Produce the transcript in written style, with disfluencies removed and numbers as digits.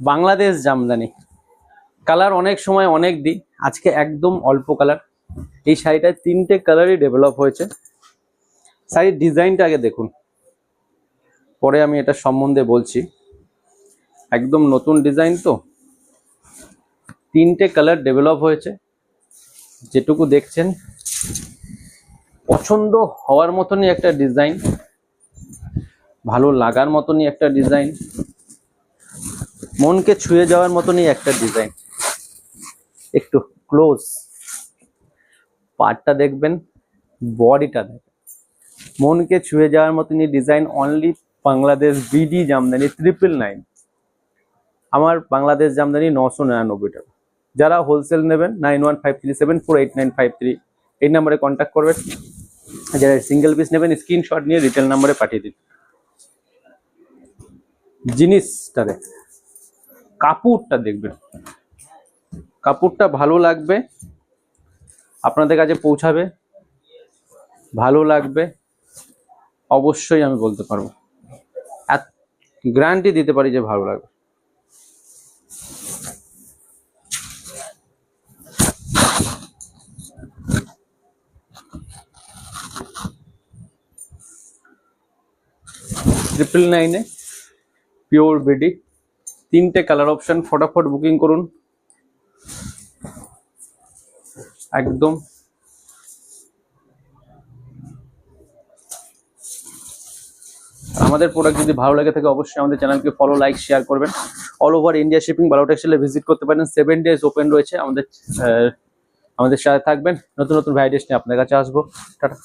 Bangladesh Jamdani colour অনেক সময় অনেক দিই, আজকে একদম অল্প কালার। এই শাড়িটায় 3টে কালারই ডেভেলপ হয়েছে। শাড়ির ডিজাইনটা আগে দেখুন, পরে আমি এটা সম্বন্ধে বলছি। একদম নতুন ডিজাইন তো, 3টে কালার ডেভেলপ হয়েছে। যেটুকু দেখছেন পছন্দ হওয়ার মতনই একটা ডিজাইন, ভালো লাগার মতনই একটা ডিজাইন, মনকে ছুঁয়ে যাওয়ার মতনই একটা ডিজাইন। একটু ক্লোজ পার্টটা দেখবেন, বডিটা দেখবেন, মনকে ছুঁয়ে যাওয়ার মতনই design. Only Bangladesh BD Jamdani 999। আমার বাংলাদেশ জামদানি 999 টাকা। যারা হোলসেল নেবেন 9153748953 এই নাম্বারে কন্ট্যাক্ট করবেন। যারা সিঙ্গেল পিস নেবেন স্ক্রিনশট নিয়ে রিটেল নাম্বারে পাঠিয়ে দিন। জিনিসটা দেখবেন, কাপড়টা দেখবেন, কাপড়টা ভালো লাগবে, আপনাদের কাছে পৌঁছাবে, ভালো লাগবে অবশ্যই, আমি বলতে পারবো, গ্যারান্টি দিতে পারি যে ভালো লাগবে। ট্রিপল নাইনে পিওর বিডি, 3টে কালার অপশন। ফটাফট বুকিং করুন একদম। আমাদের প্রোডাক্ট যদি ভালো লাগে থাকে অবশ্যই আমাদের চ্যানেলকে ফলো, লাইক, শেয়ার করবেন। অল ওভার ইন্ডিয়া শিপিং বারো টেক্সটাইলে ভিজিট করতে পারেন। 7 days ওপেন রয়েছে। আমাদের সাথে থাকবেন, নতুন নতুন ভ্যারাইটিস নিয়ে আপনার কাছে আসবো। টাটা।